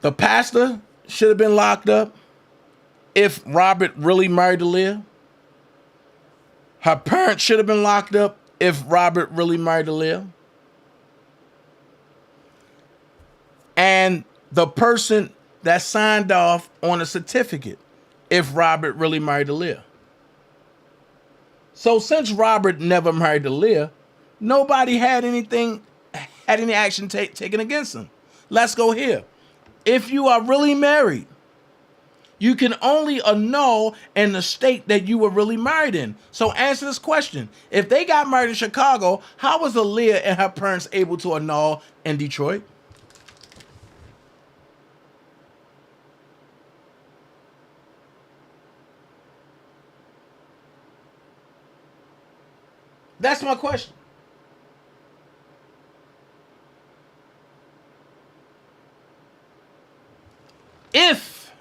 Speaker 1: the pastor should have been locked up if Robert really married Aaliyah. Her parents should have been locked up if Robert really married Aaliyah. And the person that signed off on a certificate if Robert really married Aaliyah. So since Robert never married Aaliyah, nobody had any action taken against him. Let's go here. If you are really married, you can only annul in the state that you were really married in. So answer this question. If they got married in Chicago, how was Aaliyah and her parents able to annul in Detroit? That's my question. If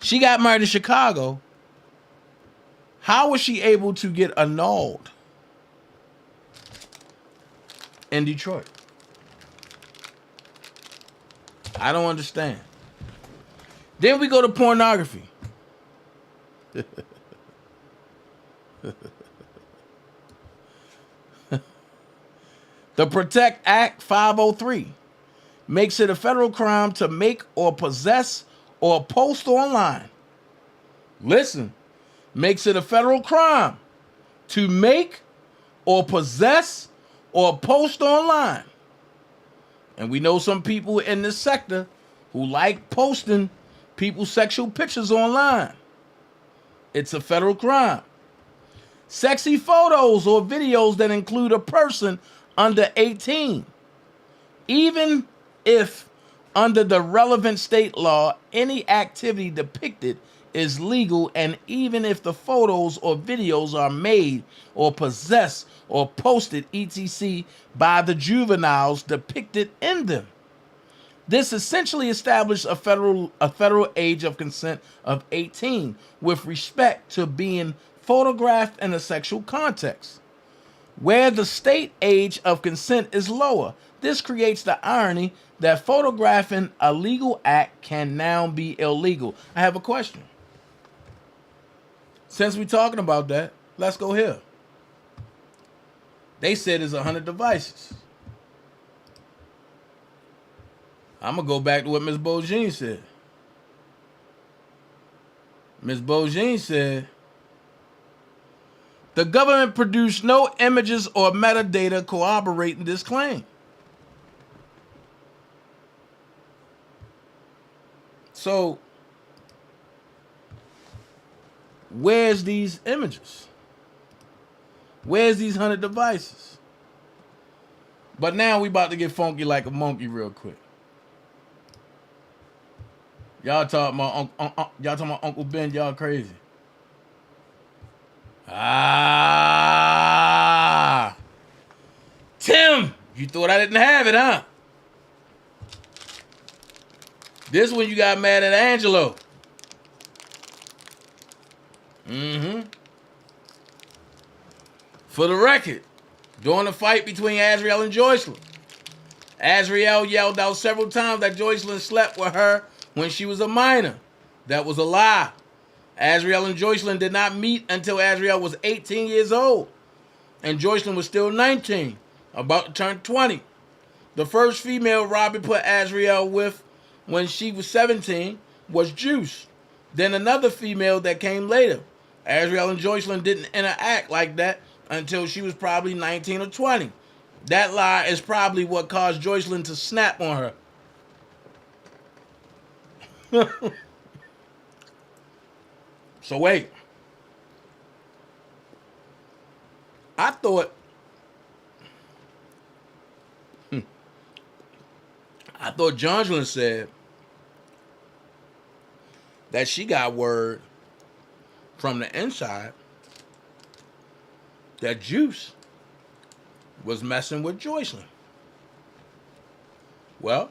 Speaker 1: she got married in Chicago, how was she able to get annulled in Detroit? I don't understand. Then we go to pornography. The Protect Act 503 makes it a federal crime to make or possess or post online. Listen, makes it a federal crime to make or possess or post online. And we know some people in this sector who like posting people's sexual pictures online. It's a federal crime. Sexy photos or videos that include a person under 18. Even if under the relevant state law, any activity depicted is legal, and even if the photos or videos are made or possessed or posted etc. by the juveniles depicted in them. This essentially established a federal age of consent of 18 with respect to being photographed in a sexual context. Where the state age of consent is lower, this creates the irony that photographing a legal act can now be illegal. I have a question. Since we're talking about that, let's go here. They said it's 100 devices. I'm going to go back to what Ms. Bogine said. Ms. Bogine said, the government produced no images or metadata corroborating this claim. So, where's these images? Where's these 100 devices? But now we about to get funky like a monkey real quick. Y'all talking about Uncle Ben, y'all crazy. Tim, you thought I didn't have it, huh? This one you got mad at Angelo. For the record, during the fight between Azriel and Joycelyn, Azriel yelled out several times that Joycelyn slept with her when she was a minor. That was a lie. Azriel and Joycelyn did not meet until Azriel was 18 years old, and Joycelyn was still 19, about to turn 20. The first female Robbie put Azriel with when she was 17 was Juice. Then another female that came later. Azriel and Joycelyn didn't interact like that until she was probably 19 or 20. That lie is probably what caused Joycelyn to snap on her. So wait. I thought Jonjolyn said that she got word from the inside that Juice was messing with Joycelyn. Well,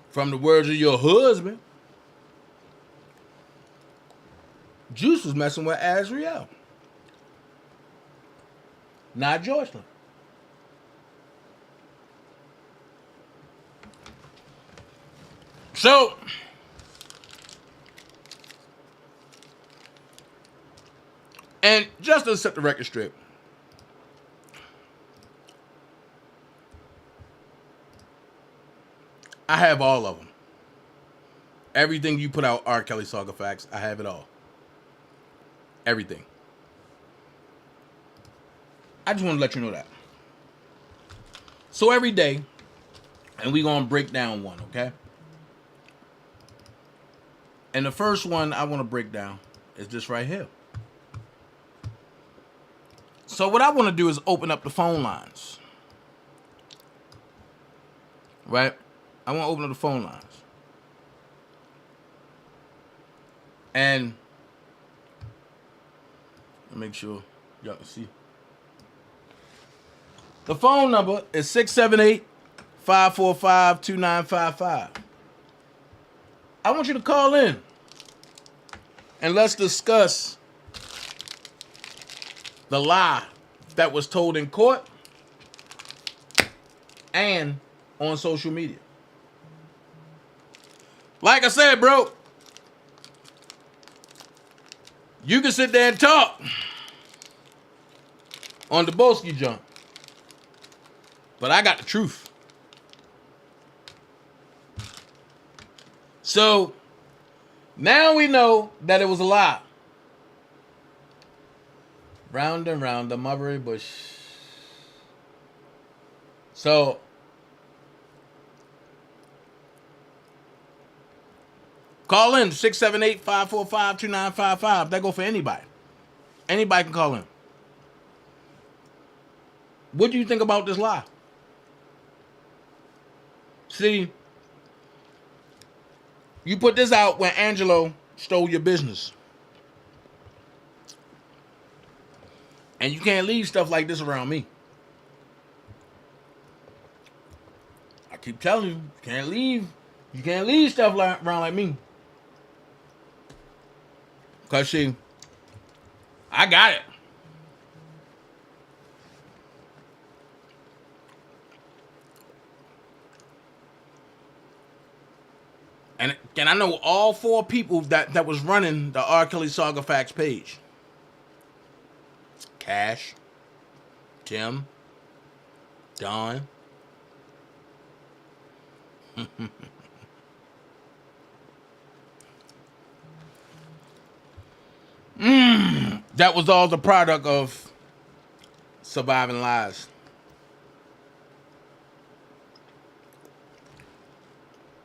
Speaker 1: from the words of your husband, Juice was messing with Azriel, not Joycelyn. So, and just to set the record straight, I have all of them. Everything you put out, R. Kelly Saga Facts, I have it all. Everything. I just want to let you know that. So every day, and we're going to break down one, okay? And the first one I want to break down is this right here. So what I want to do is open up the phone lines. Right? I want to open up the phone lines. And Make sure y'all can see. The phone number is 678-545-2955. I want you to call in and let's discuss the lie that was told in court and on social media. Like I said, bro, you can sit there and talk on the Bolsky jump, but I got the truth. So now we know that it was a lie. Round and round the mulberry bush. So call in 678-545-2955. That go for anybody. Anybody can call in. What do you think about this lie? See, you put this out when Angelo stole your business. And you can't leave stuff like this around me. I keep telling you, you can't leave stuff around like me. Because, see, I got it. And I know all 4 people that was running the R. Kelly Saga Facts page. Cash, Tim, Don. That was all the product of surviving lies.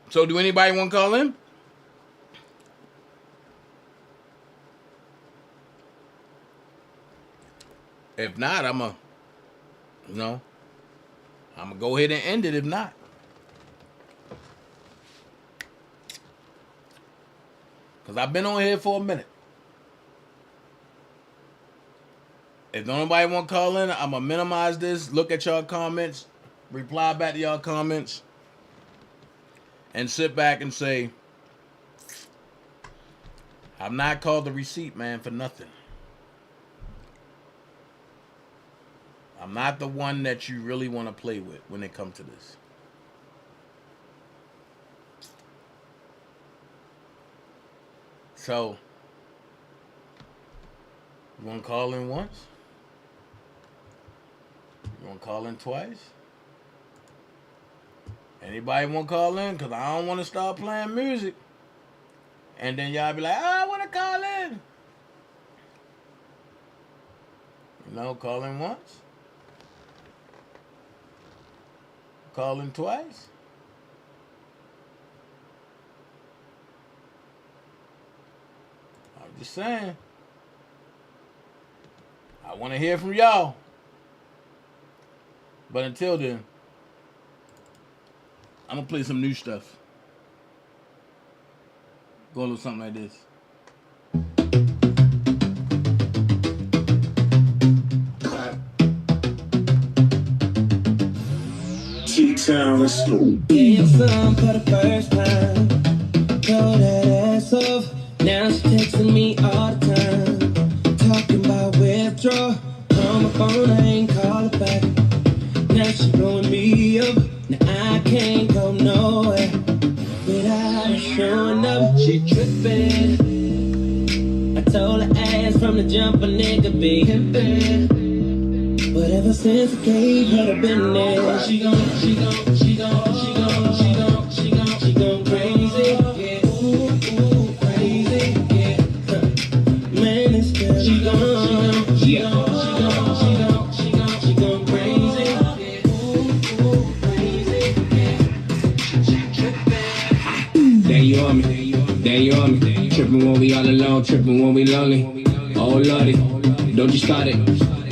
Speaker 1: So do anybody want to call in? If not, I'm going to go ahead and end it if not. Because I've been on here for a minute. If nobody want to call in, I'm going to minimize this, look at y'all comments, reply back to y'all comments, and sit back and say, I'm not called the receipt man for nothing. I'm not the one that you really want to play with when it comes to this. So, you want to call in once? You want to call in twice? Anybody want to call in? Because I don't want to start playing music. And then y'all be like, oh, I want to call in. Call in once. Call in twice. I'm just saying. I want to hear from y'all. But until then, I'm going to play some new stuff. Go a little something like this.
Speaker 2: T-Town, let's go.
Speaker 9: Gave some for the first time. Told that ass off. Now she texting me all the time. Talking about withdrawal. On my phone, I ain't call her back. Now she blowing me up. Now I can't go nowhere without her showing up. She tripping. I told her ass from the jump a nigga be pimpin'. But ever since I gave her the business, she gon' crazy, yeah. Ooh, crazy, yeah. Man, this girl, she gon' crazy, yeah. Ooh, crazy, yeah. She trippin'.
Speaker 10: There you on me. Trippin' when we all alone, trippin' when we lonely. Oh lordy, don't you start it.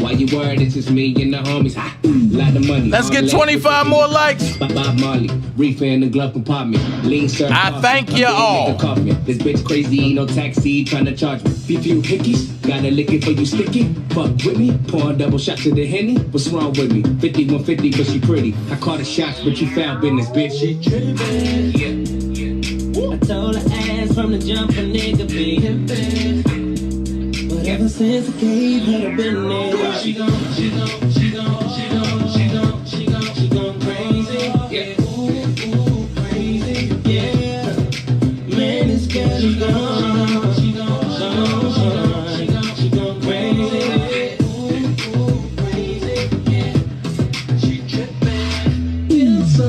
Speaker 10: Why Why you worried? It's just me and the homies. Ha! Lot of money.
Speaker 1: Let's get 25 more likes.
Speaker 10: Bob Marley, reefer in the glove compartment. Lean serve.
Speaker 1: I thank you all.
Speaker 10: This bitch crazy, ain't no taxi trying to charge me. Few hickeys, gotta lick it for you sticky. Fuck with me, pour a double shot to the Henny. What's wrong with me? 5150, but she pretty. I caught the shots, but you foul business, bitch. She trippin'. Yeah.
Speaker 9: I told her ass from the jump, a nigga be pimpin'. But ever since I gave her the business, she gon' crazy. Yeah, ooh, crazy. Yeah, man, this girl is gone. She gon' crazy. Ooh, crazy. Yeah, she trippin'. Yeah, so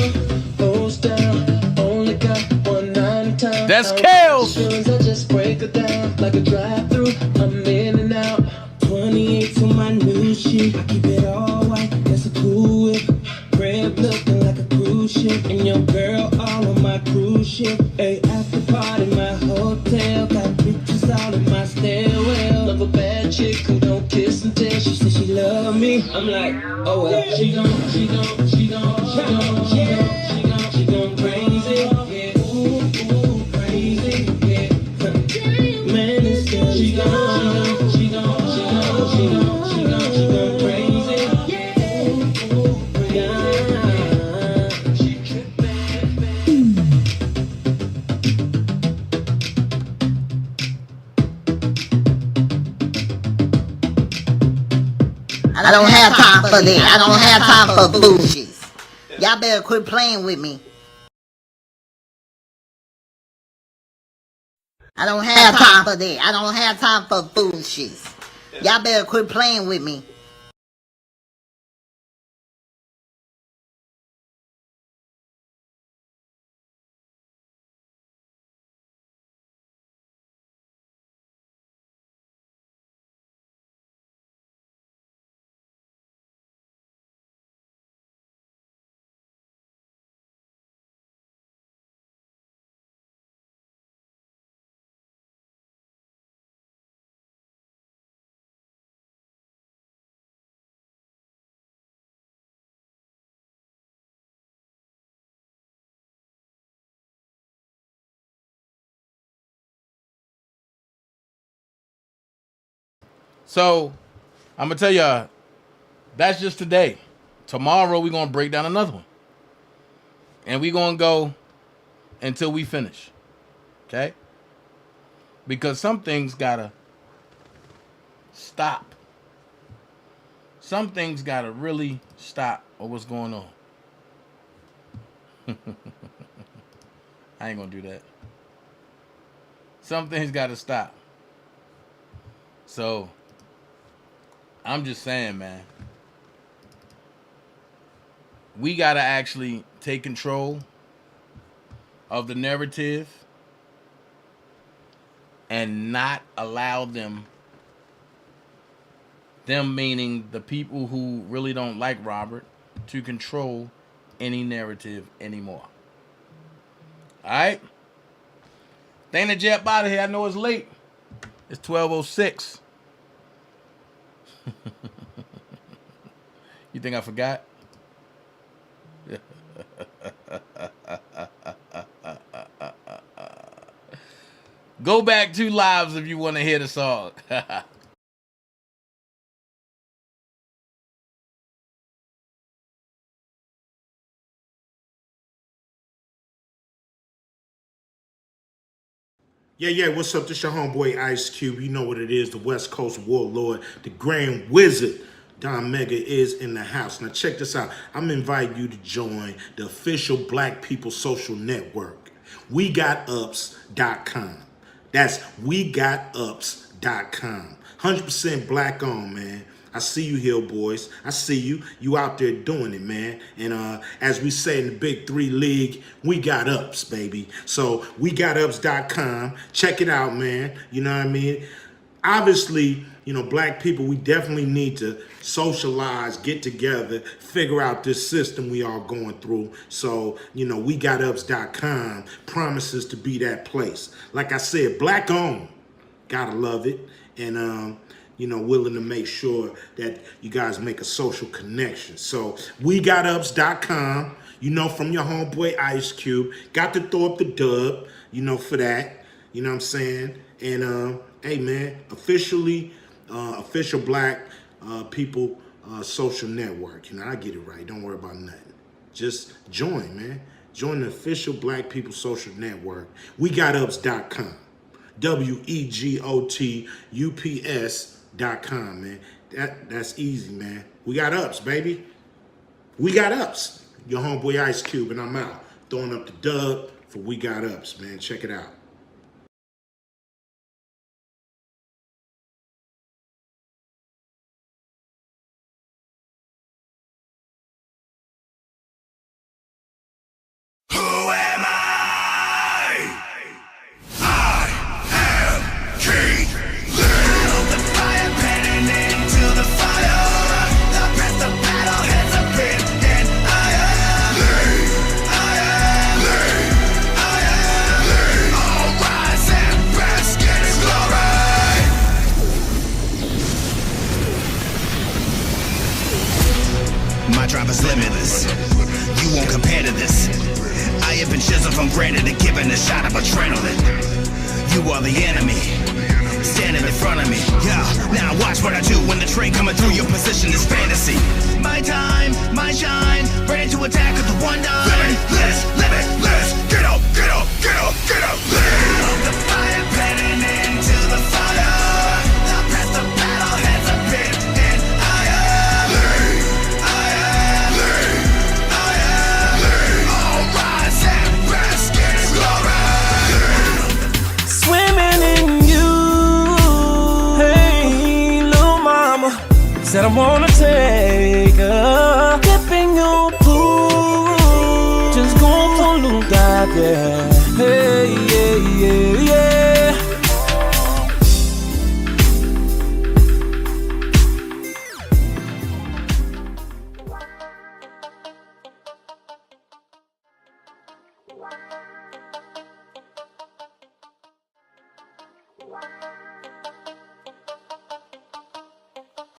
Speaker 9: old style, only got 190 times.
Speaker 1: That's Kales.
Speaker 9: I just break her down like a drive-through. I'm in and out. 28 to my new shit. I keep it all white. That's a cool whip. Crib looking like a cruise ship. And your girl all on my cruise ship. Hey, after party, my hotel. Got pictures all in my stairwell. Love a bad chick who don't kiss and tell. She said she love me. I'm like, oh well. She gon' crazy. Yeah, ooh, crazy. Yeah, man, this girl, she gon' crazy. Yeah, ooh, crazy. She trippin'.
Speaker 7: I don't have time for that. I don't have time for bullshit. Y'all better quit playing with me. I don't have time for that. I don't have time for bullshit. Y'all better quit playing with me.
Speaker 1: So, I'm going to tell y'all, that's just today. Tomorrow, we're going to break down another one. And we're going to go until we finish. Okay? Because some things got to stop. Some things got to really stop or what's going on. I ain't going to do that. Some things got to stop. So, I'm just saying, man. We got to actually take control of the narrative and not allow them meaning the people who really don't like Robert, to control any narrative anymore. Alright? DanaJay up out of here. I know it's late. It's 12:06. You think I forgot? Go back 2 lives if you want to hear the song.
Speaker 11: Yeah, what's up? This your homeboy Ice Cube. You know what it is, the West Coast Warlord, the Grand Wizard. Don Mega is in the house. Now check this out. I'm inviting you to join the official Black People Social Network. WeGotUps.com. That's WeGotUps.com. 100% black owned, man. I see you here, boys. I see you. You out there doing it, man. And as we say in the Big 3 League, we got ups, baby. So WeGotUps.com. Check it out, man. You know what I mean? Obviously, you know, black people, we definitely need to socialize, get together, figure out this system we all going through. So, you know, WeGotUps.com promises to be that place. Like I said, black owned. Gotta love it. And, willing to make sure that you guys make a social connection. So wegotUps.com, from your homeboy Ice Cube. Got to throw up the dub, for that. You know what I'm saying? And hey man, official Black People Social Network. I get it right. Don't worry about nothing. Just join, man. Join the official Black People Social Network. WeGotUps.com. WeGotUps.com, man. That's easy, man. We got ups, baby. We got ups. Your homeboy Ice Cube, and I'm out. Throwing up the dub for We Got Ups, man. Check it out.
Speaker 3: My drive is limitless. You won't compare to this. I have been chiseled from granite and given a shot of adrenaline. You are the enemy, standing in front of me. Yeah, now watch what I do when the train coming through. Your position is fantasy. My time, my shine, ready to attack with the one dime. Limitless, limitless. Get up, get up, get up, get up. The fire heading into the fire. I'll press the battle, heads up in
Speaker 9: said I wanna take a dip in your pool. Just go for a little dive, yeah. Hey, yeah, yeah, yeah.
Speaker 7: Wow.